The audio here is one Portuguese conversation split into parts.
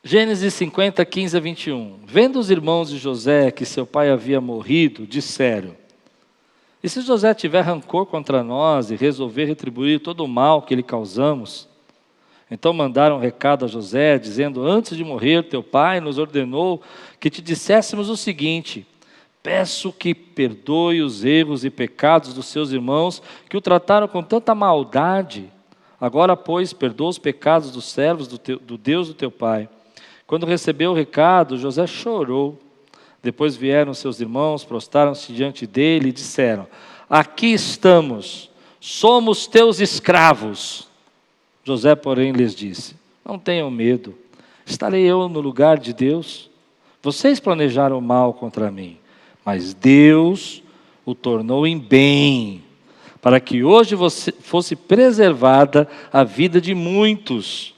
Gênesis 50, 15 a 21. Vendo os irmãos de José que seu pai havia morrido, disseram: e se José tiver rancor contra nós e resolver retribuir todo o mal que lhe causamos? Então mandaram um recado a José, dizendo: antes de morrer, teu pai nos ordenou que te disséssemos o seguinte: peço que perdoe os erros e pecados dos seus irmãos, que o trataram com tanta maldade. Agora, pois, perdoa os pecados dos servos do Deus do teu pai. Quando recebeu o recado, José chorou. Depois vieram seus irmãos, prostraram-se diante dele e disseram: aqui estamos, somos teus escravos. José, porém, lhes disse: não tenham medo, estarei eu no lugar de Deus? Vocês planejaram mal contra mim, mas Deus o tornou em bem, para que hoje fosse preservada a vida de muitos.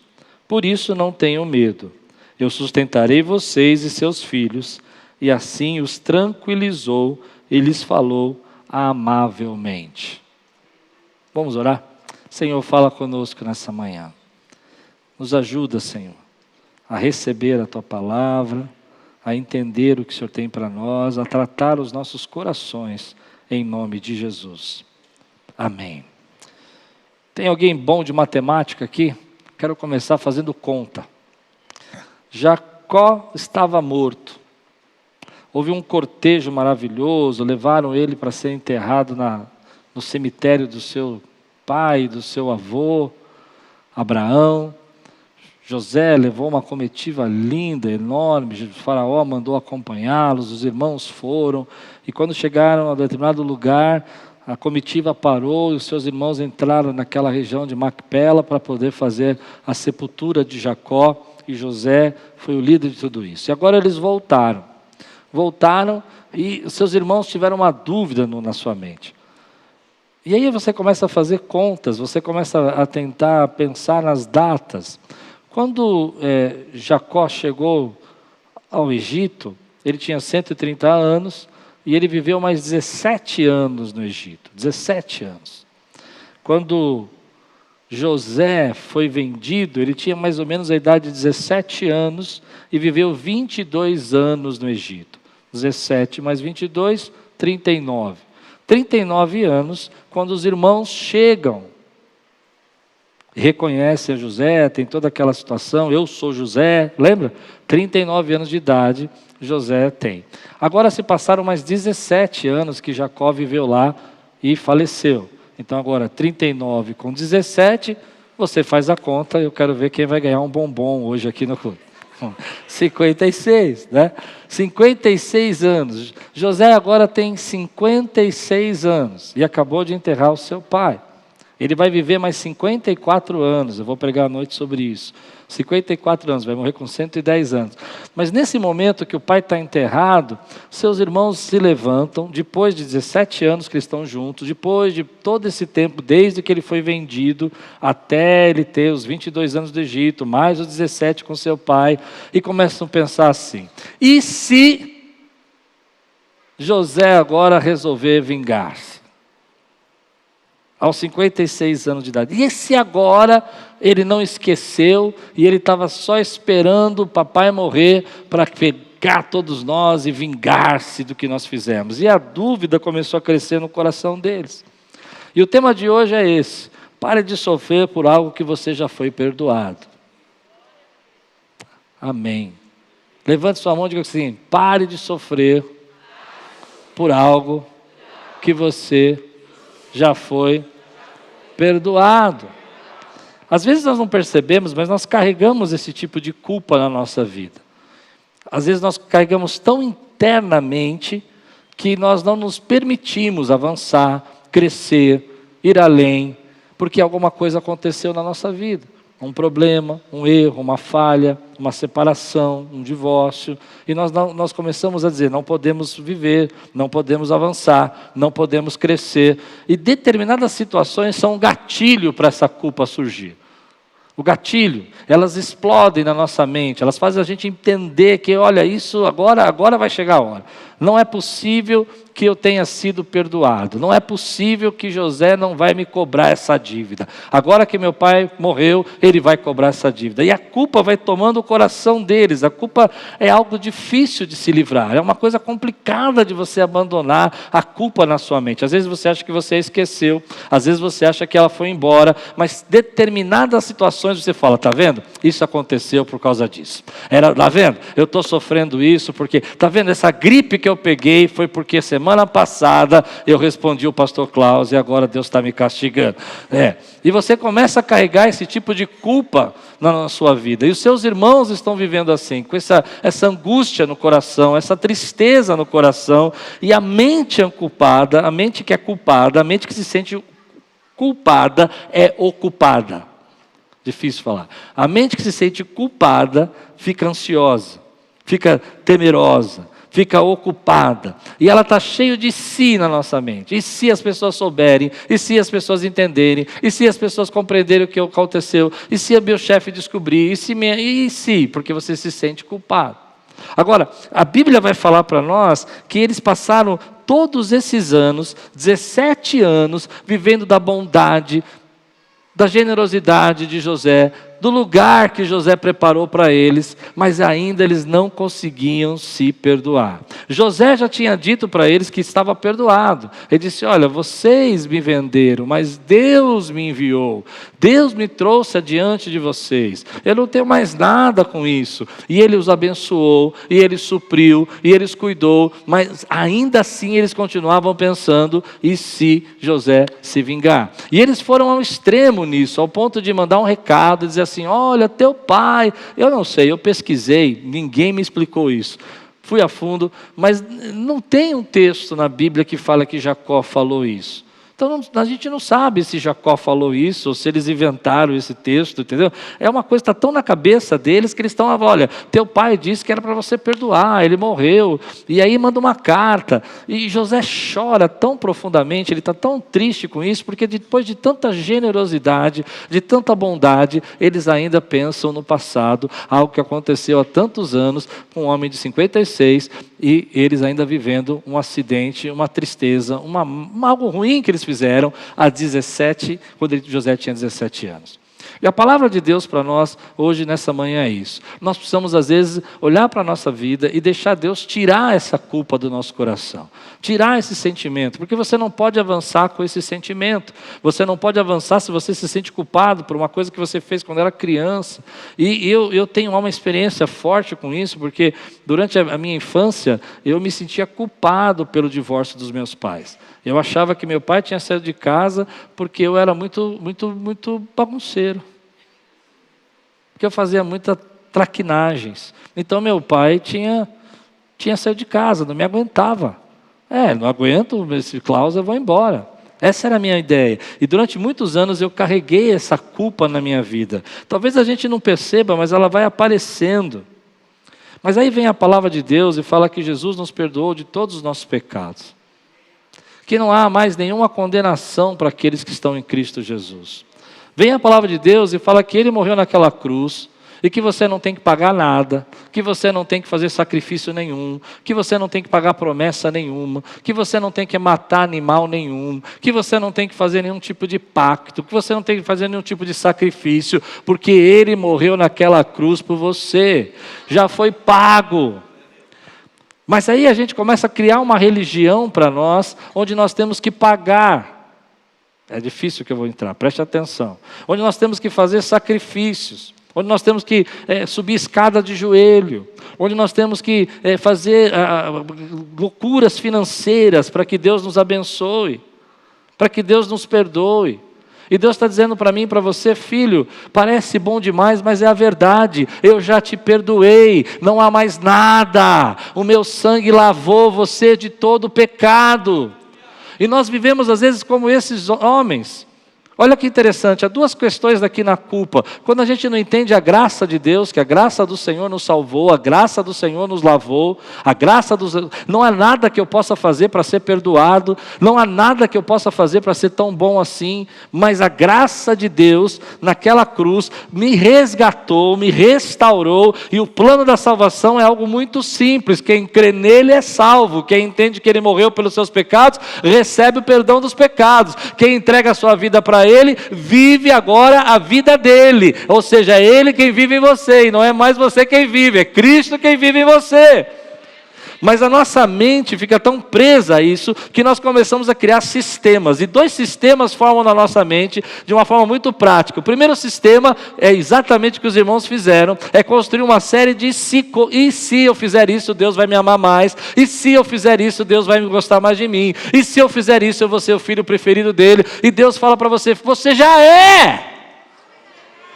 Por isso não tenham medo, eu sustentarei vocês e seus filhos. E assim os tranquilizou e lhes falou amavelmente. Vamos orar? Senhor, fala conosco nessa manhã. Nos ajuda, Senhor, a receber a Tua palavra, a entender o que o Senhor tem para nós, a tratar os nossos corações, em nome de Jesus. Amém. Tem alguém bom de matemática aqui? Quero começar fazendo conta. Jacó estava morto. Houve um cortejo maravilhoso, levaram ele para ser enterrado no cemitério do seu pai, do seu avô, Abraão. José levou uma comitiva linda, enorme, o faraó mandou acompanhá-los, os irmãos foram, e quando chegaram a determinado lugar, a comitiva parou e os seus irmãos entraram naquela região de Macpela para poder fazer a sepultura de Jacó, e José foi o líder de tudo isso. E agora eles voltaram e os seus irmãos tiveram uma dúvida na sua mente. E aí você começa a fazer contas, você começa a tentar pensar nas datas. Quando Jacó chegou ao Egito, ele tinha 130 anos e ele viveu mais 17 anos no Egito, 17 anos. Quando José foi vendido, ele tinha mais ou menos a idade de 17 anos e viveu 22 anos no Egito. 17 mais 22, 39. 39 anos, quando os irmãos chegam, reconhecem a José, tem toda aquela situação, eu sou José, lembra? 39 anos de idade, José tem. Agora se passaram mais 17 anos que Jacó viveu lá e faleceu. Então agora 39 com 17, você faz a conta, eu quero ver quem vai ganhar um bombom hoje aqui no clube. 56, né? 56 anos. José agora tem 56 anos e acabou de enterrar o seu pai. Ele vai viver mais 54 anos, eu vou pregar à noite sobre isso. 54 anos, vai morrer com 110 anos. Mas nesse momento que o pai está enterrado, seus irmãos se levantam, depois de 17 anos que estão juntos, depois de todo esse tempo, desde que ele foi vendido, até ele ter os 22 anos do Egito, mais os 17 com seu pai, e começam a pensar assim: e se José agora resolver vingar-se? Aos 56 anos de idade. E se agora ele não esqueceu e ele estava só esperando o papai morrer para pegar todos nós e vingar-se do que nós fizemos? E a dúvida começou a crescer no coração deles. E o tema de hoje é esse: pare de sofrer por algo que você já foi perdoado. Amém. Levante sua mão e diga assim: pare de sofrer por algo que você já foi perdoado. Às vezes nós não percebemos, mas nós carregamos esse tipo de culpa na nossa vida. Às vezes nós carregamos tão internamente que nós não nos permitimos avançar, crescer, ir além, porque alguma coisa aconteceu na nossa vida. Um problema, um erro, uma falha, uma separação, um divórcio. E nós começamos a dizer: não podemos viver, não podemos avançar, não podemos crescer. E determinadas situações são um gatilho para essa culpa surgir. O gatilho, elas explodem na nossa mente, elas fazem a gente entender que, olha, isso agora vai chegar a hora. Não é possível que eu tenha sido perdoado. Não é possível que José não vai me cobrar essa dívida. Agora que meu pai morreu, ele vai cobrar essa dívida. E a culpa vai tomando o coração deles. A culpa é algo difícil de se livrar. É uma coisa complicada de você abandonar a culpa na sua mente. Às vezes você acha que você esqueceu. Às vezes você acha que ela foi embora. Mas determinadas situações você fala, tá vendo? Isso aconteceu por causa disso. Tá vendo? Eu estou sofrendo isso porque... Tá vendo? Essa gripe que eu peguei foi porque semana passada eu respondi o pastor Klaus e agora Deus está me castigando. E você começa a carregar esse tipo de culpa na sua vida. E os seus irmãos estão vivendo assim, com essa angústia no coração, essa tristeza no coração. E a mente culpada, a mente que é culpada, a mente que se sente culpada é ocupada. Difícil falar. A mente que se sente culpada fica ansiosa, fica temerosa, fica ocupada, e ela está cheia de si na nossa mente. E se as pessoas souberem, e se as pessoas entenderem, e se as pessoas compreenderem o que aconteceu, e se o meu chefe descobrir, e se, porque você se sente culpado. Agora, a Bíblia vai falar para nós que eles passaram todos esses anos, 17 anos, vivendo da bondade, da generosidade de José, do lugar que José preparou para eles, mas ainda eles não conseguiam se perdoar. José já tinha dito para eles que estava perdoado. Ele disse, olha, vocês me venderam, mas Deus me enviou. Deus me trouxe adiante de vocês. Eu não tenho mais nada com isso. E Ele os abençoou, e Ele supriu, e Ele os cuidou, mas ainda assim eles continuavam pensando, e se José se vingar? E eles foram ao extremo nisso, ao ponto de mandar um recado, dizer assim, olha, teu pai, eu não sei, eu pesquisei, ninguém me explicou isso, fui a fundo, mas não tem um texto na Bíblia que fala que Jacó falou isso. Então a gente não sabe se Jacó falou isso, ou se eles inventaram esse texto, entendeu? É uma coisa que está tão na cabeça deles que eles estão, olha, teu pai disse que era para você perdoar, ele morreu, e aí manda uma carta, e José chora tão profundamente, ele está tão triste com isso, porque depois de tanta generosidade, de tanta bondade, eles ainda pensam no passado, algo que aconteceu há tantos anos, com um homem de 56, e eles ainda vivendo um acidente, uma tristeza, algo ruim que eles fizeram há 17, quando José tinha 17 anos. E a palavra de Deus para nós hoje, nessa manhã, é isso. Nós precisamos, às vezes, olhar para a nossa vida e deixar Deus tirar essa culpa do nosso coração. Tirar esse sentimento, porque você não pode avançar com esse sentimento. Você não pode avançar se você se sente culpado por uma coisa que você fez quando era criança. E eu tenho uma experiência forte com isso, porque durante a minha infância, eu me sentia culpado pelo divórcio dos meus pais. Eu achava que meu pai tinha saído de casa porque eu era muito bagunceiro. Porque eu fazia muitas traquinagens. Então meu pai tinha saído de casa, não me aguentava. Não aguento, esse Klaus, eu vou embora. Essa era a minha ideia. E durante muitos anos eu carreguei essa culpa na minha vida. Talvez a gente não perceba, mas ela vai aparecendo. Mas aí vem a palavra de Deus e fala que Jesus nos perdoou de todos os nossos pecados. Que não há mais nenhuma condenação para aqueles que estão em Cristo Jesus. Vem a palavra de Deus e fala que Ele morreu naquela cruz, e que você não tem que pagar nada, que você não tem que fazer sacrifício nenhum, que você não tem que pagar promessa nenhuma, que você não tem que matar animal nenhum, que você não tem que fazer nenhum tipo de pacto, que você não tem que fazer nenhum tipo de sacrifício, porque Ele morreu naquela cruz por você, já foi pago. Mas aí a gente começa a criar uma religião para nós, onde nós temos que pagar. É difícil que eu vou entrar, preste atenção. Onde nós temos que fazer sacrifícios, onde nós temos que subir escada de joelho, onde nós temos que fazer loucuras financeiras para que Deus nos abençoe, para que Deus nos perdoe. E Deus está dizendo para mim e para você, filho, parece bom demais, mas é a verdade. Eu já te perdoei, não há mais nada. O meu sangue lavou você de todo o pecado. E nós vivemos às vezes como esses homens. Olha que interessante, há duas questões aqui na culpa. Quando a gente não entende a graça de Deus, que a graça do Senhor nos salvou, a graça do Senhor nos lavou, não há nada que eu possa fazer para ser perdoado, não há nada que eu possa fazer para ser tão bom assim, mas a graça de Deus naquela cruz me resgatou, me restaurou, e o plano da salvação é algo muito simples. Quem crê nele é salvo, quem entende que ele morreu pelos seus pecados, recebe o perdão dos pecados. Quem entrega a sua vida para ele, vive agora a vida dele, ou seja, é ele quem vive em você, e não é mais você quem vive, é Cristo quem vive em você. Mas a nossa mente fica tão presa a isso, que nós começamos a criar sistemas, e dois sistemas formam na nossa mente, de uma forma muito prática. O primeiro sistema é exatamente o que os irmãos fizeram, é construir uma série de e se eu fizer isso, Deus vai me amar mais, e se eu fizer isso, Deus vai me gostar mais de mim, e se eu fizer isso, eu vou ser o filho preferido dele, e Deus fala para você, você já é!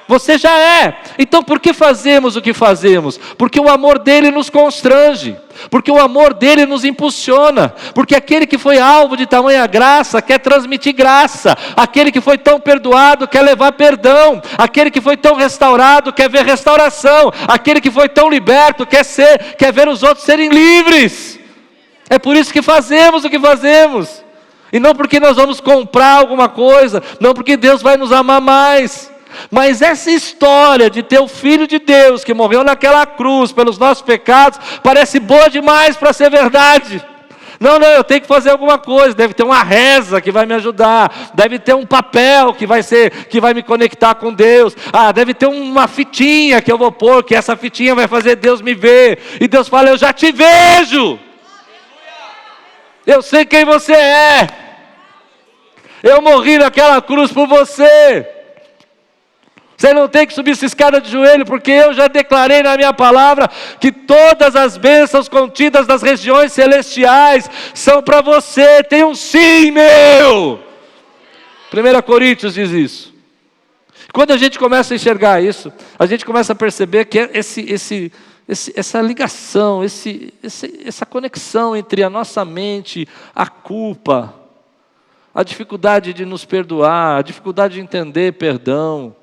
Você já é. Então por que fazemos o que fazemos? Porque o amor dele nos constrange, porque o amor dele nos impulsiona, porque aquele que foi alvo de tamanha graça quer transmitir graça, aquele que foi tão perdoado quer levar perdão, aquele que foi tão restaurado quer ver restauração, aquele que foi tão liberto quer ver os outros serem livres. É por isso que fazemos o que fazemos, e não porque nós vamos comprar alguma coisa, não porque Deus vai nos amar mais. Mas essa história de ter o Filho de Deus que morreu naquela cruz pelos nossos pecados, parece boa demais para ser verdade. Não, eu tenho que fazer alguma coisa, deve ter uma reza que vai me ajudar, deve ter um papel que vai me conectar com Deus, deve ter uma fitinha que eu vou pôr, que essa fitinha vai fazer Deus me ver, e Deus fala, eu já te vejo, eu sei quem você é, eu morri naquela cruz por você. Você não tem que subir essa escada de joelho, porque eu já declarei na minha palavra que todas as bênçãos contidas nas regiões celestiais são para você. Tem um sim meu. 1 Coríntios diz isso. Quando a gente começa a enxergar isso, a gente começa a perceber que essa ligação, essa conexão entre a nossa mente, a culpa, a dificuldade de nos perdoar, a dificuldade de entender perdão,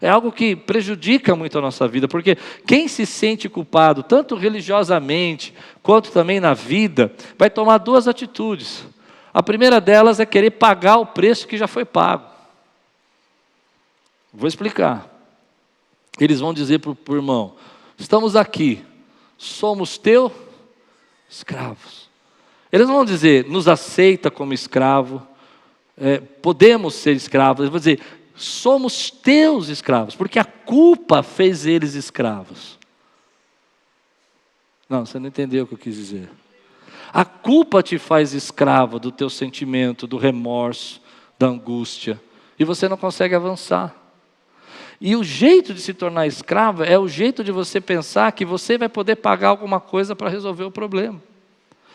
é algo que prejudica muito a nossa vida, porque quem se sente culpado, tanto religiosamente, quanto também na vida, vai tomar duas atitudes. A primeira delas é querer pagar o preço que já foi pago. Vou explicar. Eles vão dizer para o irmão, estamos aqui, somos teus escravos. Eles não vão dizer, nos aceita como escravo, podemos ser escravos. Eles vão dizer, somos teus escravos, porque a culpa fez eles escravos. Não, você não entendeu o que eu quis dizer. A culpa te faz escravo do teu sentimento, do remorso, da angústia, e você não consegue avançar. E o jeito de se tornar escravo é o jeito de você pensar que você vai poder pagar alguma coisa para resolver o problema.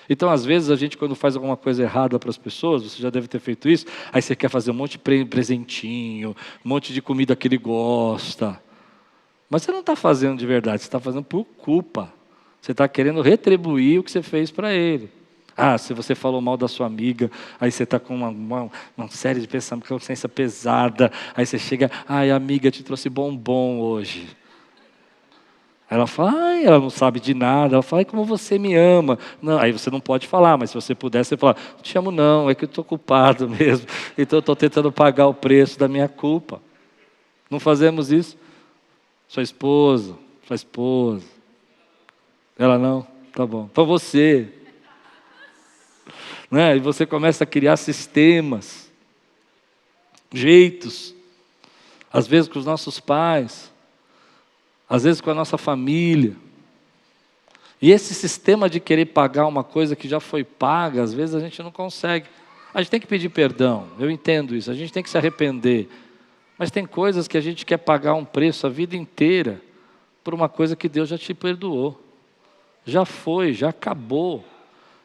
Então, às vezes, a gente quando faz alguma coisa errada para as pessoas, você já deve ter feito isso, aí você quer fazer um monte de presentinho, um monte de comida que ele gosta. Mas você não está fazendo de verdade, você está fazendo por culpa. Você está querendo retribuir o que você fez para ele. Se você falou mal da sua amiga, aí você está com uma série de pensamentos, consciência pesada, aí você chega, a amiga te trouxe bombom hoje. Ela fala, ela não sabe de nada. Ela fala, como você me ama. Não, aí você não pode falar, mas se você puder, você fala, não te amo não, é que eu estou culpado mesmo. Então eu estou tentando pagar o preço da minha culpa. Não fazemos isso? Sua esposa. Ela não? Tá bom. Então você. E você começa a criar sistemas, jeitos, às vezes com os nossos pais, às vezes com a nossa família. E esse sistema de querer pagar uma coisa que já foi paga, às vezes a gente não consegue. A gente tem que pedir perdão, eu entendo isso, a gente tem que se arrepender. Mas tem coisas que a gente quer pagar um preço a vida inteira por uma coisa que Deus já te perdoou. Já foi, já acabou.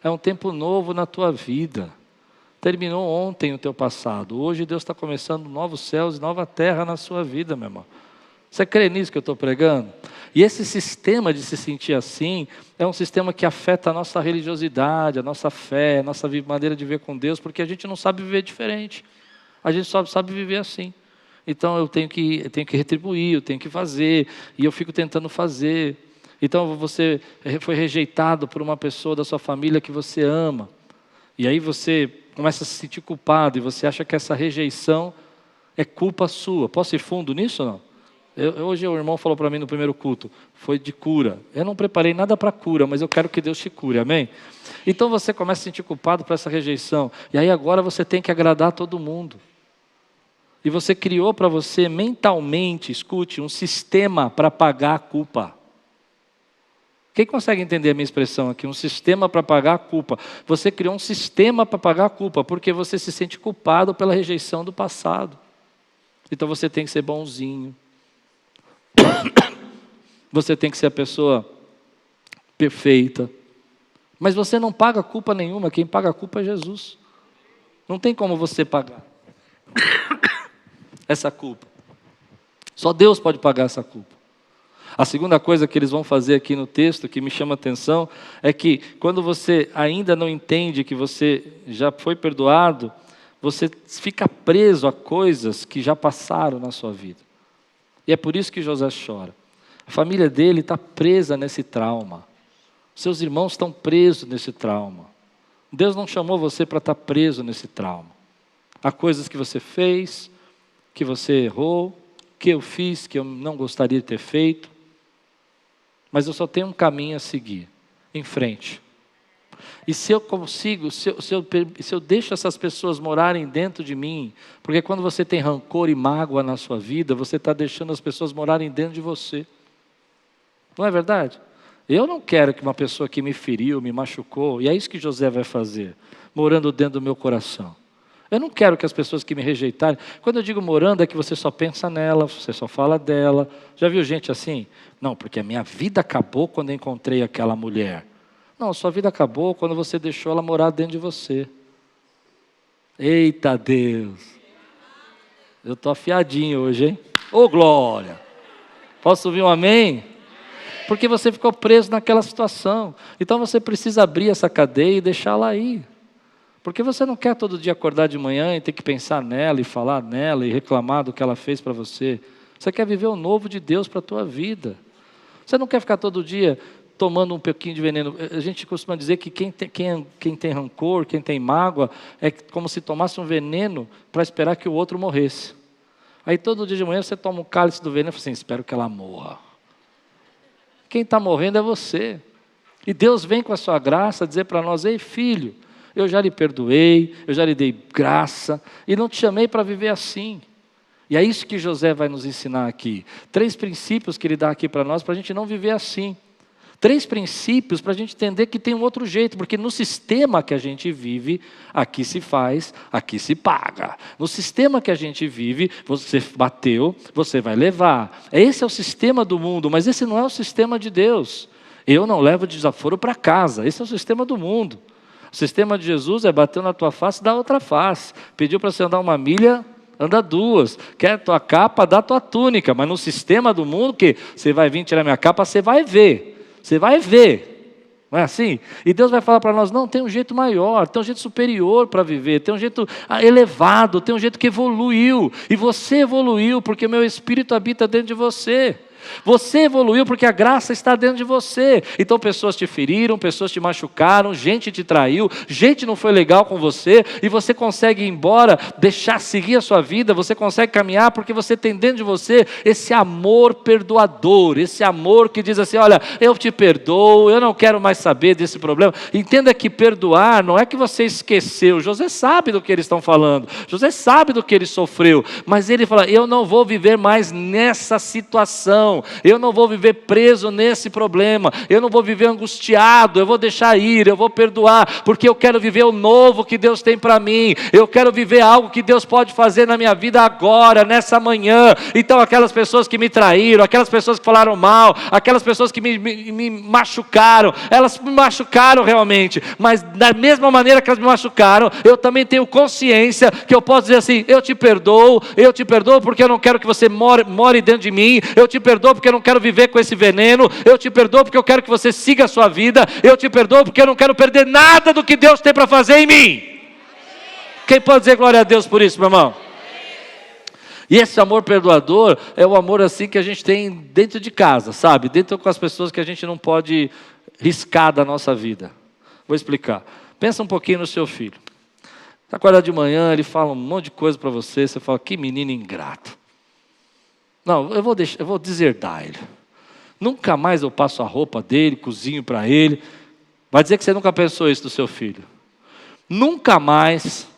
É um tempo novo na tua vida. Terminou ontem o teu passado. Hoje Deus está começando novos céus e nova terra na sua vida, meu irmão. Você crê nisso que eu estou pregando? E esse sistema de se sentir assim é um sistema que afeta a nossa religiosidade, a nossa fé, a nossa maneira de viver com Deus, porque a gente não sabe viver diferente. A gente só sabe viver assim. Então eu tenho que retribuir, eu tenho que fazer, e eu fico tentando fazer. Então você foi rejeitado por uma pessoa da sua família que você ama, e aí você começa a se sentir culpado, e você acha que essa rejeição é culpa sua. Posso ir fundo nisso ou não? Hoje o irmão falou para mim no primeiro culto, foi de cura. Eu não preparei nada para cura, mas eu quero que Deus te cure, amém? Então você começa a se sentir culpado por essa rejeição, e aí agora você tem que agradar todo mundo. E você criou para você mentalmente, escute, um sistema para pagar a culpa. Quem consegue entender a minha expressão aqui? Um sistema para pagar a culpa. Você criou um sistema para pagar a culpa, porque você se sente culpado pela rejeição do passado. Então você tem que ser bonzinho. Você tem que ser a pessoa perfeita. Mas você não paga culpa nenhuma, quem paga a culpa é Jesus. Não tem como você pagar essa culpa. Só Deus pode pagar essa culpa. A segunda coisa que eles vão fazer aqui no texto, que me chama a atenção, é que quando você ainda não entende que você já foi perdoado, você fica preso a coisas que já passaram na sua vida. E é por isso que José chora. A família dele está presa nesse trauma. Seus irmãos estão presos nesse trauma. Deus não chamou você para estar preso nesse trauma. Há coisas que você fez, que você errou, que eu fiz, que eu não gostaria de ter feito. Mas eu só tenho um caminho a seguir, em frente. E se eu consigo, se eu deixo essas pessoas morarem dentro de mim, porque quando você tem rancor e mágoa na sua vida, você está deixando as pessoas morarem dentro de você. Não é verdade? Eu não quero que uma pessoa que me feriu, me machucou, e é isso que José vai fazer, morando dentro do meu coração. Eu não quero que as pessoas que me rejeitarem, quando eu digo morando é que você só pensa nela, você só fala dela. Já viu gente assim? Não, porque a minha vida acabou quando eu encontrei aquela mulher. Não, a sua vida acabou quando você deixou ela morar dentro de você. Eita Deus! Eu estou afiadinho hoje, hein? Ô glória! Posso ouvir um amém? Porque você ficou preso naquela situação. Então você precisa abrir essa cadeia e deixá-la aí. Porque você não quer todo dia acordar de manhã e ter que pensar nela e falar nela e reclamar do que ela fez para você. Você quer viver o novo de Deus para a tua vida. Você não quer ficar todo dia tomando um pouquinho de veneno. A gente costuma dizer que quem tem rancor, quem tem mágoa, é como se tomasse um veneno para esperar que o outro morresse. Aí todo dia de manhã você toma um cálice do veneno e fala assim, espero que ela morra. Quem está morrendo é você. E Deus vem com a sua graça dizer para nós, ei filho, eu já lhe perdoei, eu já lhe dei graça, e não te chamei para viver assim. E é isso que José vai nos ensinar aqui. 3 princípios que ele dá aqui para nós, para a gente não viver assim. 3 princípios para a gente entender que tem um outro jeito, porque no sistema que a gente vive, aqui se faz, aqui se paga. No sistema que a gente vive, você bateu, você vai levar. Esse é o sistema do mundo, mas esse não é o sistema de Deus. Eu não levo desaforo para casa, esse é o sistema do mundo. O sistema de Jesus é bater na tua face, dá outra face. Pediu para você andar 1 milha, anda 2. Quer a tua capa, dá a tua túnica. Mas no sistema do mundo, que você vai vir tirar minha capa, você vai ver. Você vai ver. Não é assim? E Deus vai falar para nós, não, tem um jeito maior, tem um jeito superior para viver, tem um jeito elevado, tem um jeito que evoluiu. E você evoluiu porque o meu Espírito habita dentro de você. Você evoluiu porque a graça está dentro de você. Então pessoas te feriram, pessoas te machucaram, gente te traiu, gente não foi legal com você, e você consegue ir embora, deixar seguir a sua vida, você consegue caminhar porque você tem dentro de você esse amor perdoador, esse amor que diz assim, olha, eu te perdoo, eu não quero mais saber desse problema. Entenda que perdoar não é que você esqueceu. José sabe do que eles estão falando, José sabe do que ele sofreu, mas ele fala, eu não vou viver mais nessa situação, eu não vou viver preso nesse problema, eu não vou viver angustiado, eu vou deixar ir, eu vou perdoar, porque eu quero viver o novo que Deus tem para mim, eu quero viver algo que Deus pode fazer na minha vida agora, nessa manhã. Então aquelas pessoas que me traíram, aquelas pessoas que falaram mal, aquelas pessoas que me machucaram, elas me machucaram realmente, mas da mesma maneira que elas me machucaram, eu também tenho consciência que eu posso dizer assim, eu te perdoo porque eu não quero que você more dentro de mim, eu te perdoo porque eu não quero viver com esse veneno, eu te perdoo porque eu quero que você siga a sua vida, eu te perdoo porque eu não quero perder nada do que Deus tem para fazer em mim. Quem pode dizer glória a Deus por isso, meu irmão? E esse amor perdoador é o amor assim que a gente tem dentro de casa, sabe? Dentro com as pessoas que a gente não pode riscar da nossa vida. Vou explicar. Pensa um pouquinho no seu filho. Você acorda de manhã, ele fala um monte de coisa para você, você fala, que menino ingrato. Não, eu vou deserdar ele. Nunca mais eu passo a roupa dele, cozinho para ele. Vai dizer que você nunca pensou isso do seu filho. Nunca mais,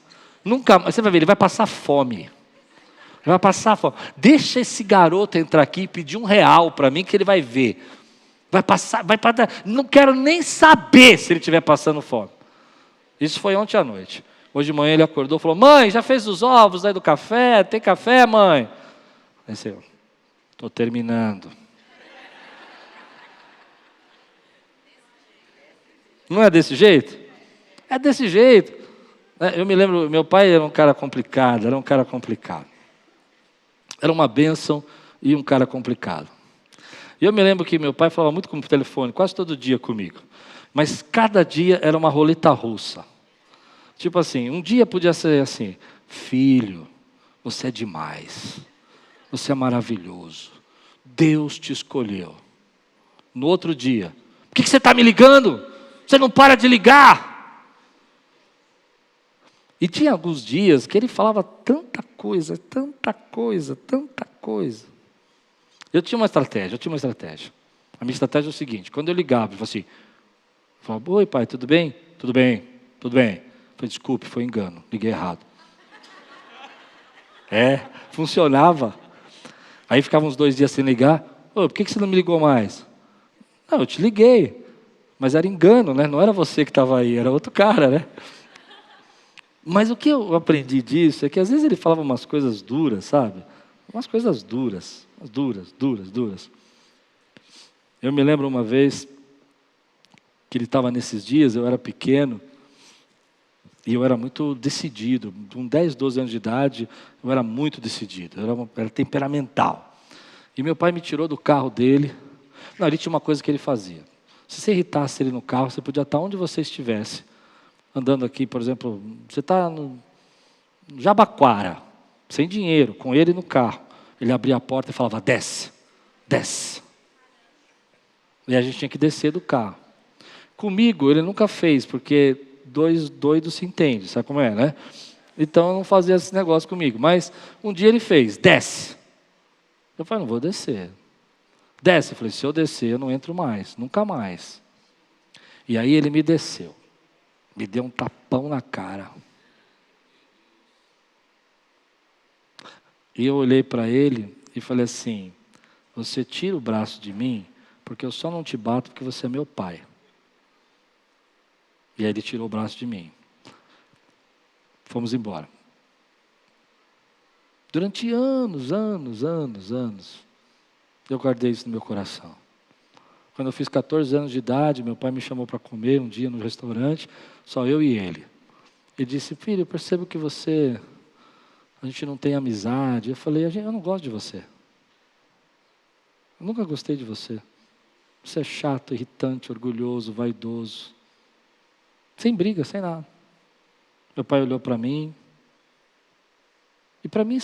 você vai ver, ele vai passar fome. Ele vai passar fome. Deixa esse garoto entrar aqui e pedir R$1 para mim que ele vai ver. Vai passar, não quero nem saber se ele estiver passando fome. Isso foi ontem à noite. Hoje de manhã ele acordou e falou, mãe, já fez os ovos aí do café? Tem café, mãe? Aí eu, estou terminando. Não é desse jeito? É desse jeito. Eu me lembro, meu pai era um cara complicado. Era uma bênção e um cara complicado. E eu me lembro que meu pai falava muito com o telefone, quase todo dia comigo. Mas cada dia era uma roleta russa. Tipo assim, um dia podia ser assim, filho, você é demais. Você é maravilhoso. Deus te escolheu. No outro dia, por que você está me ligando? Você não para de ligar. E tinha alguns dias que ele falava tanta coisa. Eu tinha uma estratégia. A minha estratégia é o seguinte, quando eu ligava, eu falava, oi pai, tudo bem? Tudo bem. Eu falei, desculpe, foi engano, liguei errado. Funcionava. Aí ficava uns 2 dias sem ligar, por que você não me ligou mais? Não, eu te liguei, mas era engano, né? Não era você que estava aí, era outro cara, né? Mas o que eu aprendi disso é que às vezes ele falava umas coisas duras, sabe? Umas coisas duras. Eu me lembro uma vez que ele estava nesses dias, eu era pequeno, e eu era muito decidido. Com 10, 12 anos de idade, eu era muito decidido, era temperamental. E meu pai me tirou do carro dele. Não, ele tinha uma coisa que ele fazia. Se você irritasse ele no carro, você podia estar onde você estivesse. Andando aqui, por exemplo, você está no Jabaquara, sem dinheiro, com ele no carro. Ele abria a porta e falava, desce. E a gente tinha que descer do carro. Comigo ele nunca fez, porque 2 doidos se entendem, sabe como é, né? Então eu não fazia esse negócio comigo. Mas um dia ele fez, desce. Eu falei, não vou descer. Desce. Eu falei, se eu descer eu não entro mais, nunca mais. E aí ele me desceu. Me deu um tapão na cara. E eu olhei para ele e falei assim, você tira o braço de mim, porque eu só não te bato porque você é meu pai. E aí ele tirou o braço de mim. Fomos embora. Durante anos, eu guardei isso no meu coração. Quando eu fiz 14 anos de idade, meu pai me chamou para comer um dia no restaurante, só eu e ele. Ele disse, filho, eu percebo que a gente não tem amizade. Eu falei, eu não gosto de você. Eu nunca gostei de você. Você é chato, irritante, orgulhoso, vaidoso. Sem briga, sem nada. Meu pai olhou para mim. E para minha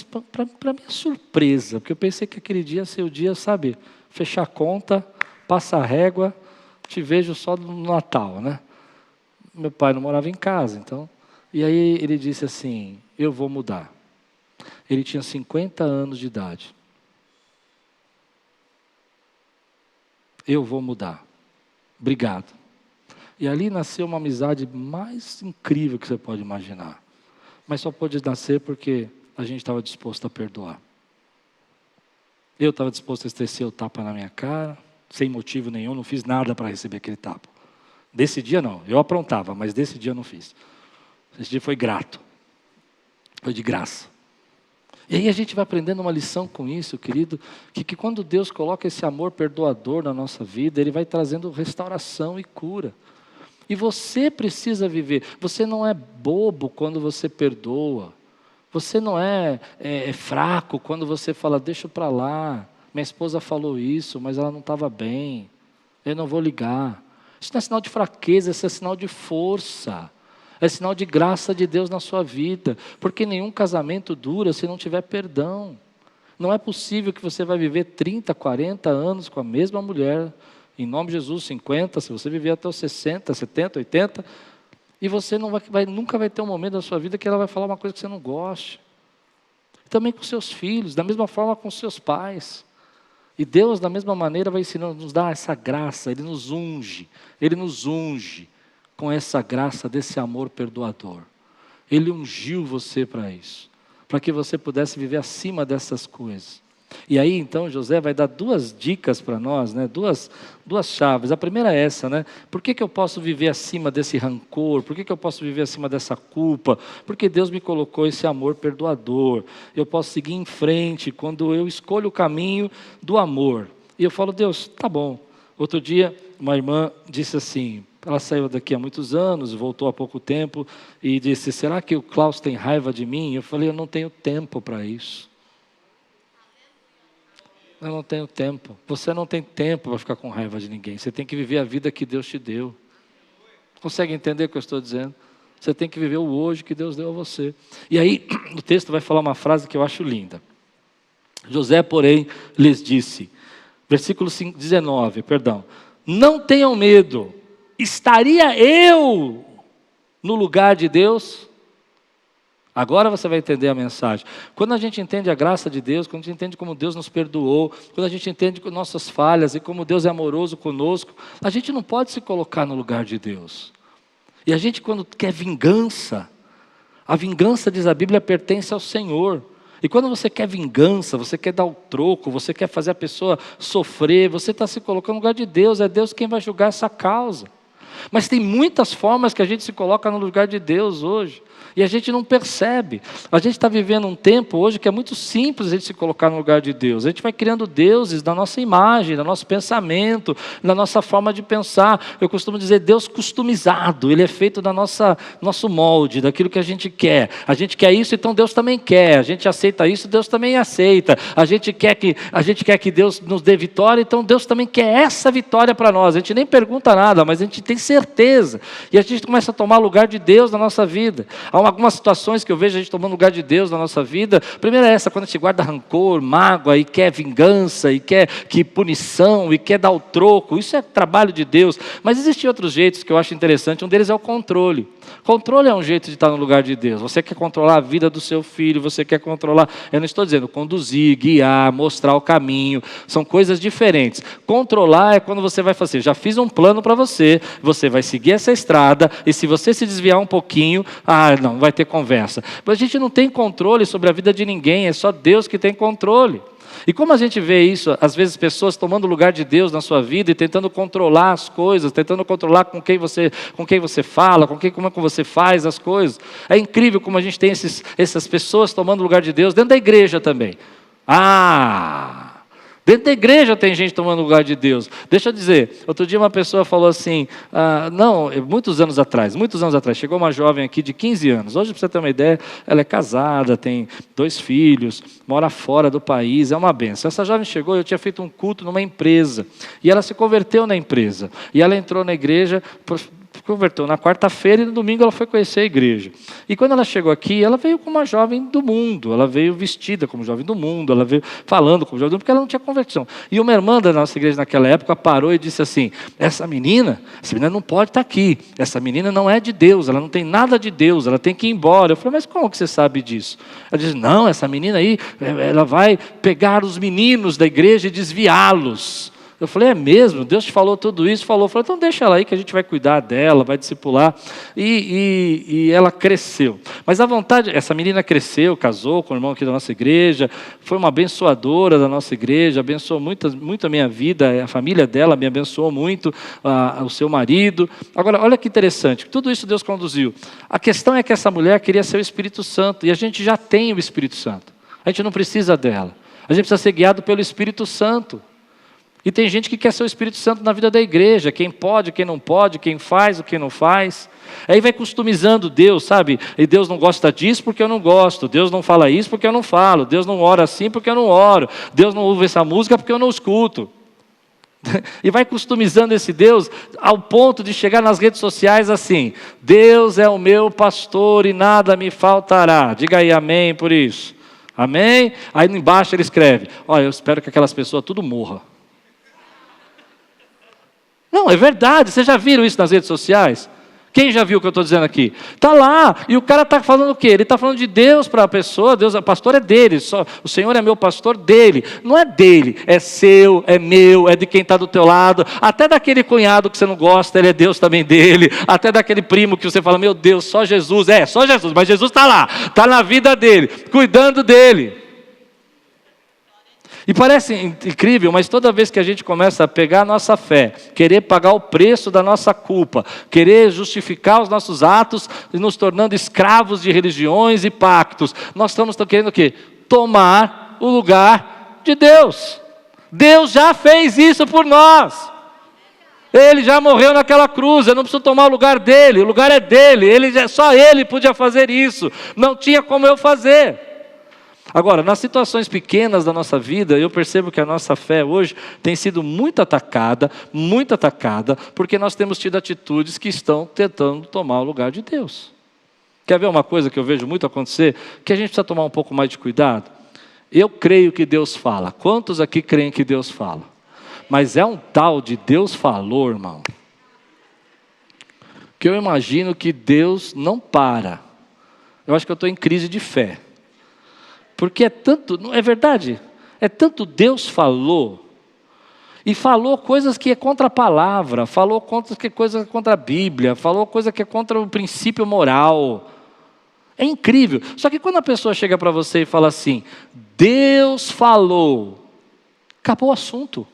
surpresa, porque eu pensei que aquele dia ia ser o dia, sabe, fechar a conta, passa a régua, te vejo só no Natal, né? Meu pai não morava em casa, então. E aí ele disse assim, eu vou mudar. Ele tinha 50 anos de idade. Eu vou mudar. Obrigado. E ali nasceu uma amizade mais incrível que você pode imaginar. Mas só pôde nascer porque a gente estava disposto a perdoar. Eu estava disposto a exercer o tapa na minha cara, sem motivo nenhum, não fiz nada para receber aquele tapa. Desse dia não, eu aprontava, mas desse dia eu não fiz. Esse dia foi grato. Foi de graça. E aí a gente vai aprendendo uma lição com isso, querido, que quando Deus coloca esse amor perdoador na nossa vida, Ele vai trazendo restauração e cura. E você precisa viver. Você não é bobo quando você perdoa. Você não é fraco quando você fala, deixa para lá. Minha esposa falou isso, mas ela não estava bem. Eu não vou ligar. Isso não é sinal de fraqueza, isso é sinal de força. É sinal de graça de Deus na sua vida. Porque nenhum casamento dura se não tiver perdão. Não é possível que você vai viver 30, 40 anos com a mesma mulher, em nome de Jesus, 50, se você viver até os 60, 70, 80, e você nunca vai ter um momento da sua vida que ela vai falar uma coisa que você não goste. Também com seus filhos, da mesma forma com seus pais. E Deus, da mesma maneira, vai ensinar, nos dar essa graça, Ele nos unge com essa graça desse amor perdoador. Ele ungiu você para isso, para que você pudesse viver acima dessas coisas. E aí, então, José vai dar duas dicas para nós, né? duas chaves. A primeira é essa, né? Por que eu posso viver acima desse rancor? Por que eu posso viver acima dessa culpa? Porque Deus me colocou esse amor perdoador. Eu posso seguir em frente quando eu escolho o caminho do amor. E eu falo, Deus, tá bom. Outro dia, uma irmã disse assim, ela saiu daqui há muitos anos, voltou há pouco tempo, e disse, será que o Klaus tem raiva de mim? Eu falei, eu não tenho tempo para isso. Eu não tenho tempo. Você não tem tempo para ficar com raiva de ninguém. Você tem que viver a vida que Deus te deu. Consegue entender o que eu estou dizendo? Você tem que viver o hoje que Deus deu a você. E aí, o texto vai falar uma frase que eu acho linda. José, porém, lhes disse, versículo 19, não tenham medo, estaria eu no lugar de Deus? Agora você vai entender a mensagem. Quando a gente entende a graça de Deus, quando a gente entende como Deus nos perdoou, quando a gente entende nossas falhas e como Deus é amoroso conosco, a gente não pode se colocar no lugar de Deus. E a gente, quando quer vingança, a vingança, diz a Bíblia, pertence ao Senhor. E quando você quer vingança, você quer dar o troco, você quer fazer a pessoa sofrer, você está se colocando no lugar de Deus, é Deus quem vai julgar essa causa. Mas tem muitas formas que a gente se coloca no lugar de Deus hoje. E a gente não percebe. A gente está vivendo um tempo hoje que é muito simples a gente se colocar no lugar de Deus. A gente vai criando deuses da nossa imagem, do nosso pensamento, da nossa forma de pensar. Eu costumo dizer Deus customizado. Ele é feito da nosso molde, daquilo que a gente quer. A gente quer isso, então Deus também quer. A gente aceita isso, Deus também aceita. A gente quer que Deus nos dê vitória, então Deus também quer essa vitória para nós. A gente nem pergunta nada, mas a gente tem certeza. E a gente começa a tomar lugar de Deus na nossa vida. Há algumas situações que eu vejo a gente tomando lugar de Deus na nossa vida. A primeira é essa, quando a gente guarda rancor, mágoa, e quer vingança, e quer punição, e quer dar o troco. Isso é trabalho de Deus. Mas existem outros jeitos que eu acho interessante. Um deles é o controle. Controle é um jeito de estar no lugar de Deus. Você quer controlar a vida do seu filho, você quer controlar, eu não estou dizendo conduzir, guiar, mostrar o caminho. São coisas diferentes. Controlar é quando você vai fazer, já fiz um plano para você, você vai seguir essa estrada, e se você se desviar um pouquinho, não vai ter conversa. Mas a gente não tem controle sobre a vida de ninguém, é só Deus que tem controle. E como a gente vê isso, às vezes pessoas tomando o lugar de Deus na sua vida e tentando controlar as coisas, tentando controlar com quem você fala, como é que você faz as coisas. É incrível como a gente tem essas pessoas tomando o lugar de Deus dentro da igreja também. Dentro da igreja tem gente tomando o lugar de Deus. Deixa eu dizer, outro dia uma pessoa falou assim, muitos anos atrás, chegou uma jovem aqui de 15 anos. Hoje, para você ter uma ideia, ela é casada, tem 2 filhos, mora fora do país, é uma benção. Essa jovem chegou, eu tinha feito um culto numa empresa, e ela se converteu na empresa. E ela entrou na igreja, converteu na quarta-feira, e no domingo ela foi conhecer a igreja. E quando ela chegou aqui, ela veio como uma jovem do mundo, ela veio vestida como jovem do mundo, ela veio falando como jovem do mundo, porque ela não tinha conversão. E uma irmã da nossa igreja naquela época parou e disse assim, essa menina não pode estar aqui, essa menina não é de Deus, ela não tem nada de Deus, ela tem que ir embora. Eu falei, mas como que você sabe disso? Ela disse, não, essa menina aí, ela vai pegar os meninos da igreja e desviá-los. Eu falei, é mesmo? Deus te falou tudo isso? Falou, então deixa ela aí que a gente vai cuidar dela, vai discipular. E ela cresceu. Mas a vontade, essa menina cresceu, casou com o irmão aqui da nossa igreja, foi uma abençoadora da nossa igreja, abençoou muito a minha vida, a família dela me abençoou muito, o seu marido. Agora, olha que interessante, tudo isso Deus conduziu. A questão é que essa mulher queria ser o Espírito Santo, e a gente já tem o Espírito Santo. A gente não precisa dela. A gente precisa ser guiado pelo Espírito Santo. E tem gente que quer ser o Espírito Santo na vida da igreja, quem pode, quem não pode, quem faz, o que não faz. Aí vai customizando Deus, sabe? E Deus não gosta disso porque eu não gosto, Deus não fala isso porque eu não falo, Deus não ora assim porque eu não oro, Deus não ouve essa música porque eu não escuto. E vai customizando esse Deus ao ponto de chegar nas redes sociais assim, Deus é o meu pastor e nada me faltará. Diga aí amém por isso. Amém? Aí embaixo ele escreve: olha, eu espero que aquelas pessoas tudo morram. Não, é verdade, vocês já viram isso nas redes sociais? Quem já viu o que eu estou dizendo aqui? Está lá, e o cara está falando o quê? Ele está falando de Deus para a pessoa. Deus, o pastor é dele, o Senhor é meu pastor dele. Não é dele, é seu, é meu, é de quem está do teu lado. Até daquele cunhado que você não gosta, ele é Deus também dele. Até daquele primo que você fala, meu Deus, só Jesus. É, só Jesus, mas Jesus está lá, está na vida dele, cuidando dele. E parece incrível, mas toda vez que a gente começa a pegar a nossa fé, querer pagar o preço da nossa culpa, querer justificar os nossos atos, e nos tornando escravos de religiões e pactos, nós estamos querendo o quê? Tomar o lugar de Deus. Deus já fez isso por nós. Ele já morreu naquela cruz, eu não preciso tomar o lugar dele, o lugar é dele, só ele podia fazer isso, não tinha como eu fazer. Agora, nas situações pequenas da nossa vida, eu percebo que a nossa fé hoje tem sido muito atacada, porque nós temos tido atitudes que estão tentando tomar o lugar de Deus. Quer ver uma coisa que eu vejo muito acontecer? Que a gente precisa tomar um pouco mais de cuidado. Eu creio que Deus fala. Quantos aqui creem que Deus fala? Mas é um tal de Deus falou, irmão, que eu imagino que Deus não para. Eu acho que eu estou em crise de fé. Porque é tanto, não é verdade? É tanto Deus falou, e falou coisas que é contra a palavra, falou coisas que é contra a Bíblia, falou coisa que é contra o princípio moral. É incrível. Só que quando a pessoa chega para você e fala assim, Deus falou, acabou o assunto. O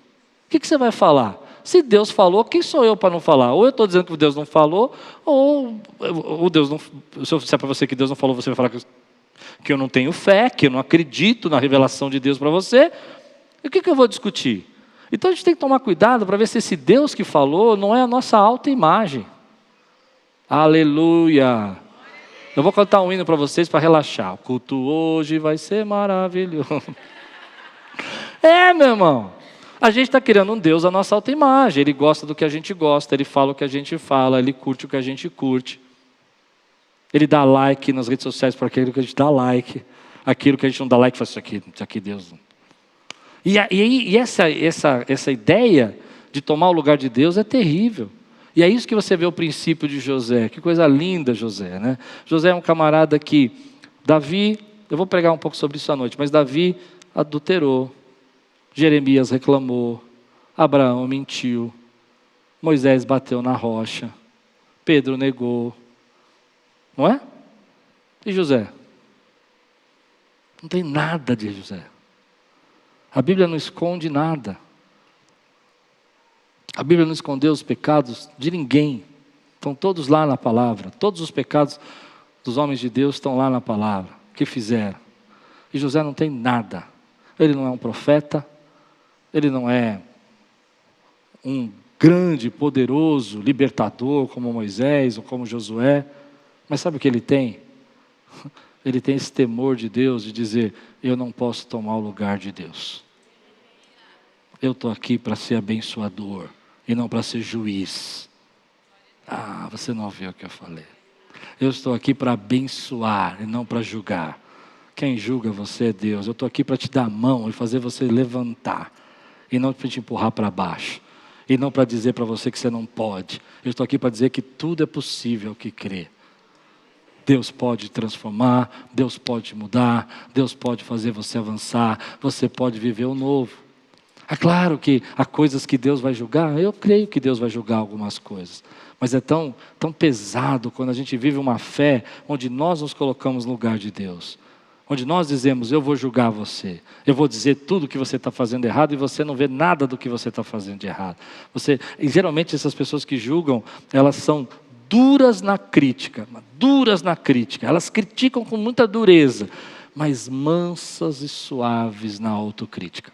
que você vai falar? Se Deus falou, quem sou eu para não falar? Ou eu estou dizendo que Deus não falou, ou Deus não. Se é para você que Deus não falou, você vai falar que eu não tenho fé, que eu não acredito na revelação de Deus para você. E o que eu vou discutir? Então a gente tem que tomar cuidado para ver se esse Deus que falou não é a nossa autoimagem. Aleluia! Eu vou cantar um hino para vocês para relaxar. O culto hoje vai ser maravilhoso. É, meu irmão. A gente está criando um Deus à nossa autoimagem. Ele gosta do que a gente gosta, ele fala o que a gente fala, ele curte o que a gente curte. Ele dá like nas redes sociais para aquilo que a gente dá like. Aquilo que a gente não dá like, faz isso aqui Deus não. E essa ideia de tomar o lugar de Deus é terrível. E é isso que você vê o princípio de José. Que coisa linda, José, né? José é um camarada que Davi, eu vou pregar um pouco sobre isso à noite, mas Davi adulterou, Jeremias reclamou, Abraão mentiu, Moisés bateu na rocha, Pedro negou, não é? E José? Não tem nada de José. A Bíblia não esconde nada. A Bíblia não escondeu os pecados de ninguém. Estão todos lá na palavra. Todos os pecados dos homens de Deus estão lá na palavra. O que fizeram? E José não tem nada. Ele não é um profeta. Ele não é um grande, poderoso libertador como Moisés ou como Josué. Mas sabe o que ele tem? Ele tem esse temor de Deus, de dizer, eu não posso tomar o lugar de Deus. Eu estou aqui para ser abençoador e não para ser juiz. Ah, você não ouviu o que eu falei. Eu estou aqui para abençoar e não para julgar. Quem julga você é Deus. Eu estou aqui para te dar a mão e fazer você levantar. E não para te empurrar para baixo. E não para dizer para você que você não pode. Eu estou aqui para dizer que tudo é possível que crê. Deus pode transformar, Deus pode mudar, Deus pode fazer você avançar, você pode viver o novo. É claro que há coisas que Deus vai julgar, eu creio que Deus vai julgar algumas coisas, mas é tão pesado quando a gente vive uma fé onde nós nos colocamos no lugar de Deus, onde nós dizemos, eu vou julgar você, eu vou dizer tudo que você está fazendo errado e você não vê nada do que você está fazendo de errado. E geralmente essas pessoas que julgam, elas são duras na crítica, elas criticam com muita dureza, mas mansas e suaves na autocrítica.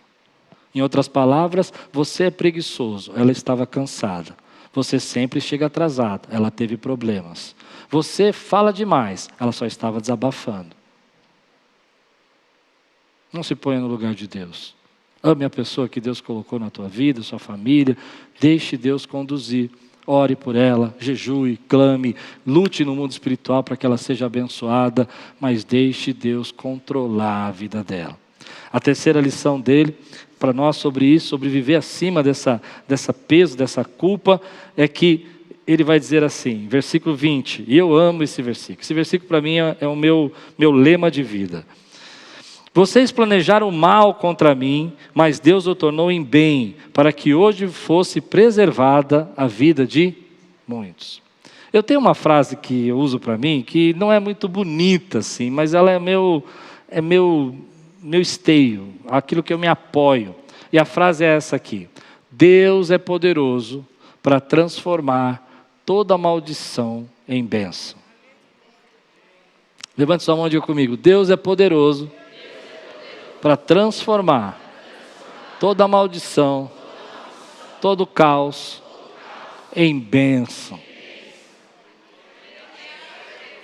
Em outras palavras, você é preguiçoso, ela estava cansada. Você sempre chega atrasado, ela teve problemas. Você fala demais, ela só estava desabafando. Não se ponha no lugar de Deus. Ame a pessoa que Deus colocou na tua vida, sua família, deixe Deus conduzir. ore por ela, jejue, clame, lute no mundo espiritual para que ela seja abençoada, mas deixe Deus controlar a vida dela. A terceira lição dele, para nós sobre isso, sobre viver acima dessa peso, dessa culpa, é que ele vai dizer assim, versículo 20, e eu amo esse versículo para mim é o meu lema de vida. Vocês planejaram mal contra mim, mas Deus o tornou em bem, para que hoje fosse preservada a vida de muitos. Eu tenho uma frase que eu uso para mim, que não é muito bonita assim, mas ela é meu esteio, aquilo que eu me apoio. E a frase é essa aqui: Deus é poderoso para transformar toda maldição em bênção. Levante sua mão e diga comigo: Deus é poderoso para transformar toda maldição, todo caos em bênção.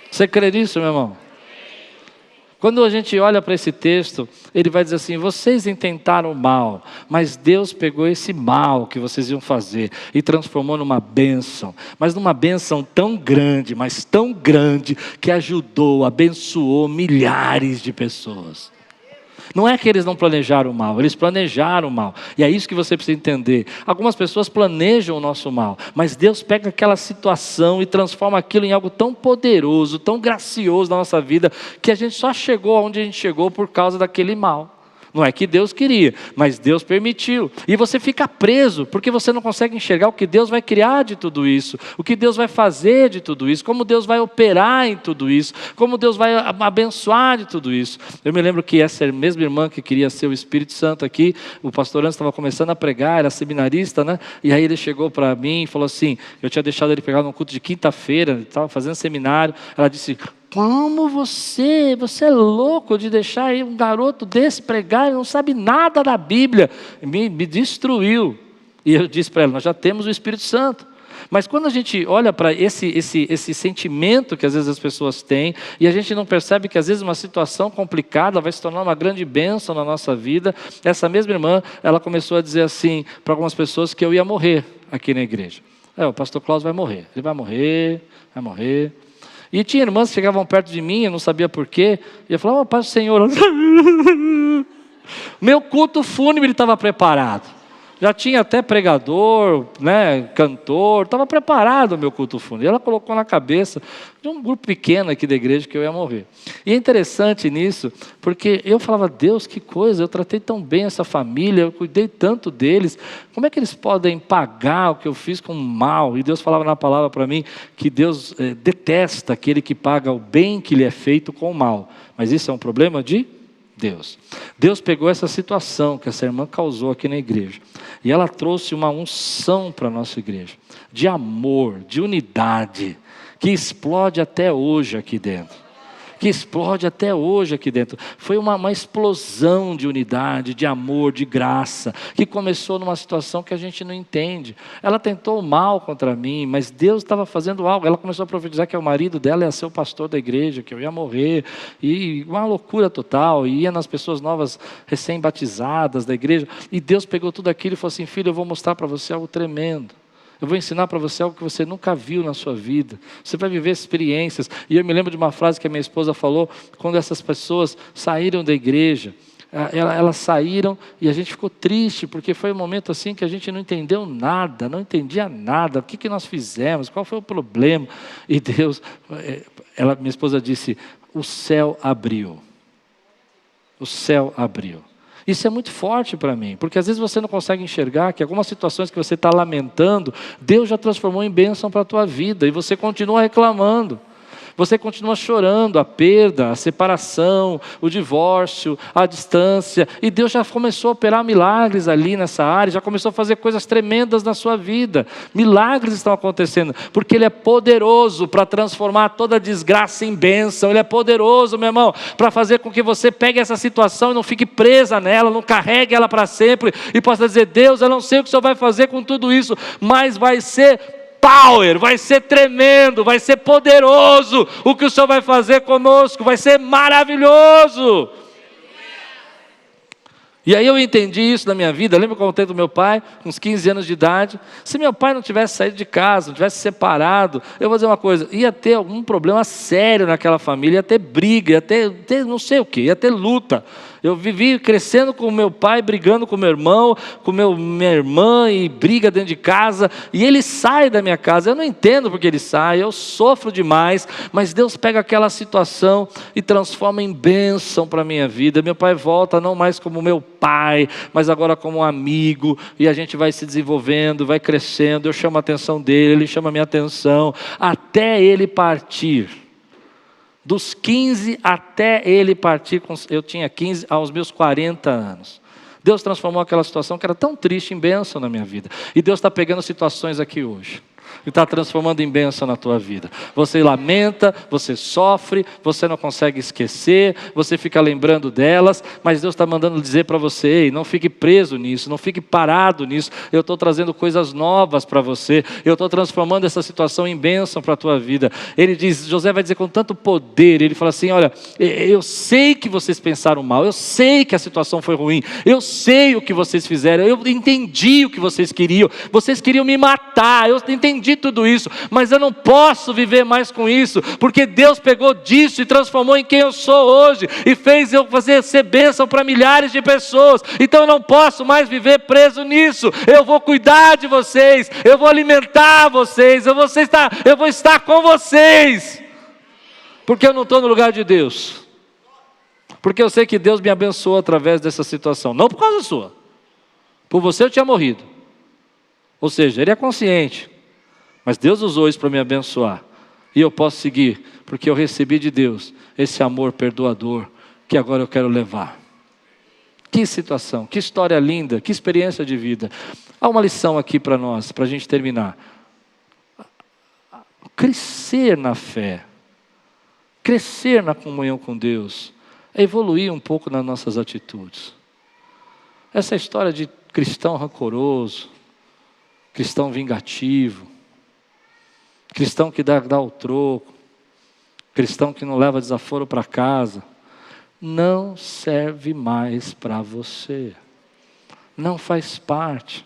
Você crê nisso, meu irmão? Quando a gente olha para esse texto, ele vai dizer assim: vocês intentaram o mal, mas Deus pegou esse mal que vocês iam fazer e transformou numa bênção, mas numa bênção tão grande, mas tão grande, que ajudou, abençoou milhares de pessoas. Não é que eles não planejaram o mal, eles planejaram o mal. E é isso que você precisa entender. Algumas pessoas planejam o nosso mal, mas Deus pega aquela situação e transforma aquilo em algo tão poderoso, tão gracioso na nossa vida, que a gente só chegou aonde a gente chegou por causa daquele mal. Não é que Deus queria, mas Deus permitiu. E você fica preso, porque você não consegue enxergar o que Deus vai criar de tudo isso, o que Deus vai fazer de tudo isso, como Deus vai operar em tudo isso, como Deus vai abençoar de tudo isso. Eu me lembro que essa mesma irmã que queria ser o Espírito Santo aqui, o pastor Anderson estava começando a pregar, era seminarista, né? E aí ele chegou para mim e falou assim, eu tinha deixado ele pegar num culto de quinta-feira, estava fazendo seminário, ela disse: como você é louco de deixar aí um garoto desse pregar, ele não sabe nada da Bíblia. Me destruiu. E eu disse para ela: nós já temos o Espírito Santo. Mas quando a gente olha para esse sentimento que às vezes as pessoas têm, e a gente não percebe que às vezes uma situação complicada vai se tornar uma grande bênção na nossa vida, essa mesma irmã, ela começou a dizer assim para algumas pessoas que eu ia morrer aqui na igreja. O pastor Cláudio vai morrer, ele vai morrer. E tinha irmãs que chegavam perto de mim, eu não sabia porquê, e eu falava: Pai do Senhor, meu culto fúnebre estava preparado. Já tinha até pregador, né, cantor, estava preparado o meu culto fúnebre. E ela colocou na cabeça de um grupo pequeno aqui da igreja que eu ia morrer. E é interessante nisso, porque eu falava: Deus, que coisa, eu tratei tão bem essa família, eu cuidei tanto deles, como é que eles podem pagar o que eu fiz com mal? E Deus falava na palavra para mim que Deus detesta aquele que paga o bem que lhe é feito com o mal. Mas isso é um problema de Deus. Deus pegou essa situação que essa irmã causou aqui na igreja e ela trouxe uma unção para a nossa igreja, de amor, de unidade, que explode até hoje aqui dentro. Foi uma explosão de unidade, de amor, de graça, que começou numa situação que a gente não entende. Ela tentou o mal contra mim, mas Deus estava fazendo algo. Ela começou a profetizar que o marido dela ia ser o pastor da igreja, que eu ia morrer, e uma loucura total, e ia nas pessoas novas, recém-batizadas da igreja, e Deus pegou tudo aquilo e falou assim: filho, eu vou mostrar para você algo tremendo. Eu vou ensinar para você algo que você nunca viu na sua vida. Você vai viver experiências. E eu me lembro de uma frase que a minha esposa falou, quando essas pessoas saíram da igreja. Elas saíram e a gente ficou triste, porque foi um momento assim que a gente não entendeu nada, não entendia nada. O que nós fizemos? Qual foi o problema? E Deus, minha esposa disse: o céu abriu. O céu abriu. Isso é muito forte para mim, porque às vezes você não consegue enxergar que algumas situações que você está lamentando, Deus já transformou em bênção para a tua vida, e você continua reclamando. Você continua chorando a perda, a separação, o divórcio, a distância. E Deus já começou a operar milagres ali nessa área, já começou a fazer coisas tremendas na sua vida. Milagres estão acontecendo, porque Ele é poderoso para transformar toda desgraça em bênção. Ele é poderoso, meu irmão, para fazer com que você pegue essa situação e não fique presa nela, não carregue ela para sempre. E possa dizer: Deus, eu não sei o que o Senhor vai fazer com tudo isso, mas vai ser power, vai ser tremendo, vai ser poderoso o que o Senhor vai fazer conosco, vai ser maravilhoso. E aí eu entendi isso na minha vida. Lembra que eu contei do meu pai, com uns 15 anos de idade? Se meu pai não tivesse saído de casa, não tivesse separado, eu vou dizer uma coisa, ia ter algum problema sério naquela família, ia ter briga, ia ter não sei o que, ia ter luta. Eu vivi crescendo com meu pai, brigando com meu irmão, com minha irmã, e briga dentro de casa, e ele sai da minha casa. Eu não entendo porque ele sai, eu sofro demais, mas Deus pega aquela situação e transforma em bênção para a minha vida. Meu pai volta não mais como meu pai, mas agora como um amigo, e a gente vai se desenvolvendo, vai crescendo. Eu chamo a atenção dele, ele chama a minha atenção, até ele partir. Dos 15 até ele partir, eu tinha 15 aos meus 40 anos. Deus transformou aquela situação que era tão triste em bênção na minha vida. E Deus está pegando situações aqui hoje e está transformando em bênção na tua vida. Você lamenta, você sofre, você não consegue esquecer, você fica lembrando delas, mas Deus está mandando dizer para você: ei, não fique preso nisso, não fique parado nisso. Eu estou trazendo coisas novas para você, eu estou transformando essa situação em bênção para a tua vida. Ele diz, José vai dizer com tanto poder, ele fala assim: olha, eu sei que vocês pensaram mal, eu sei que a situação foi ruim, eu sei o que vocês fizeram, eu entendi o que vocês queriam me matar, eu entendi tudo isso, mas eu não posso viver mais com isso, porque Deus pegou disso e transformou em quem eu sou hoje, e fez eu ser bênção para milhares de pessoas. Então eu não posso mais viver preso nisso. Eu vou cuidar de vocês, eu vou alimentar vocês, eu vou estar com vocês, porque eu não estou no lugar de Deus, porque eu sei que Deus me abençoou através dessa situação, não por causa sua. Por você eu tinha morrido, ou seja, ele é consciente, mas Deus usou isso para me abençoar, e eu posso seguir, porque eu recebi de Deus esse amor perdoador, que agora eu quero levar. Que situação, que história linda, que experiência de vida. Há uma lição aqui para nós, para a gente terminar. Crescer na fé, crescer na comunhão com Deus, é evoluir um pouco nas nossas atitudes. Essa história de cristão rancoroso, cristão vingativo, cristão que dá o troco, cristão que não leva desaforo para casa, não serve mais para você, não faz parte.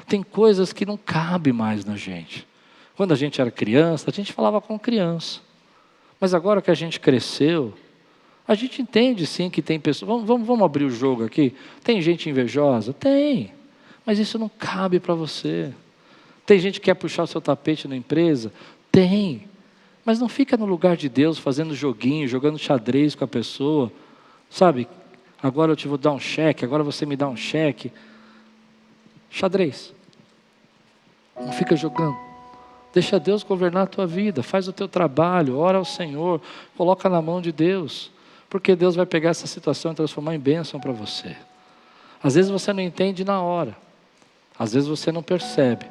Tem coisas que não cabem mais na gente. Quando a gente era criança, a gente falava com criança, mas agora que a gente cresceu, a gente entende sim que tem pessoas, vamos abrir o jogo aqui, tem gente invejosa? Tem, mas isso não cabe para você. Tem gente que quer puxar o seu tapete na empresa? Tem. Mas não fica no lugar de Deus fazendo joguinho, jogando xadrez com a pessoa. Sabe, agora eu te vou dar um cheque, agora você me dá um cheque. Xadrez. Não fica jogando. Deixa Deus governar a tua vida. Faz o teu trabalho, ora ao Senhor, coloca na mão de Deus. Porque Deus vai pegar essa situação e transformar em bênção para você. Às vezes você não entende na hora. Às vezes você não percebe.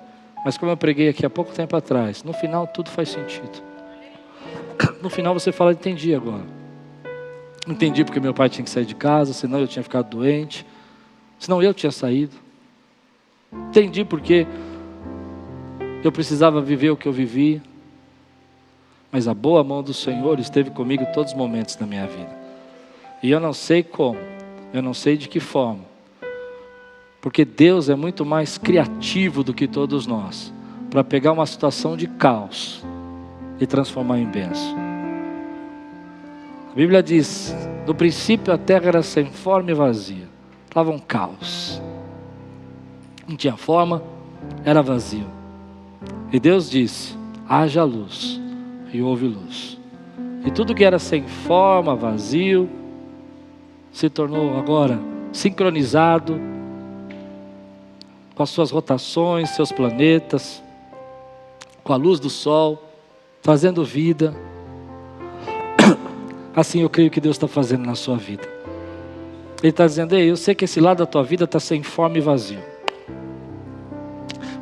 Mas como eu preguei aqui há pouco tempo atrás, no final tudo faz sentido. No final você fala: entendi agora. Entendi porque meu pai tinha que sair de casa, senão eu tinha ficado doente, senão eu tinha saído. Entendi porque eu precisava viver o que eu vivi. Mas a boa mão do Senhor esteve comigo em todos os momentos da minha vida. E eu não sei como, eu não sei de que forma, porque Deus é muito mais criativo do que todos nós, para pegar uma situação de caos e transformar em bênção. A Bíblia diz: no princípio a terra era sem forma e vazia, estava um caos, não tinha forma, era vazio. E Deus disse: haja luz, e houve luz. E tudo que era sem forma, vazio, se tornou agora sincronizado com as suas rotações, seus planetas, com a luz do sol, trazendo vida. Assim eu creio que Deus está fazendo na sua vida. Ele está dizendo: ei, eu sei que esse lado da tua vida está sem forma e vazio,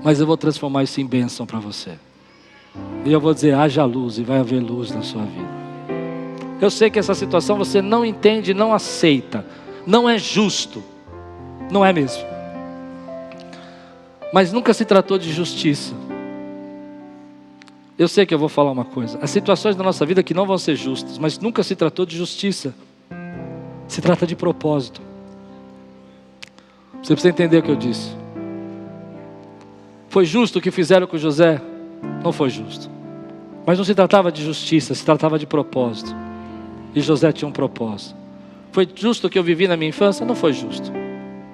mas eu vou transformar isso em bênção para você. E eu vou dizer: haja luz, e vai haver luz na sua vida. Eu sei que essa situação você não entende, não aceita, não é justo, não é mesmo. Mas nunca se tratou de justiça. Eu sei que eu vou falar uma coisa: as situações da nossa vida que não vão ser justas, mas nunca se tratou de justiça. Se trata de propósito. Você precisa entender o que eu disse. Foi justo o que fizeram com José? Não foi justo. Mas não se tratava de justiça, se tratava de propósito. E José tinha um propósito. Foi justo o que eu vivi na minha infância? Não foi justo.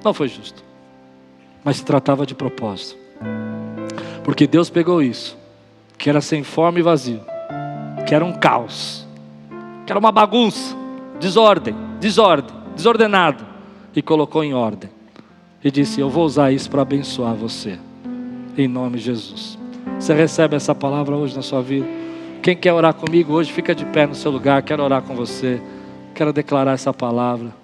Não foi justo. Mas se tratava de propósito. Porque Deus pegou isso, que era sem forma e vazio, que era um caos, que era uma bagunça, desordenado, e colocou em ordem. E disse: eu vou usar isso para abençoar você, em nome de Jesus. Você recebe essa palavra hoje na sua vida? Quem quer orar comigo hoje, fica de pé no seu lugar. Quero orar com você, quero declarar essa palavra.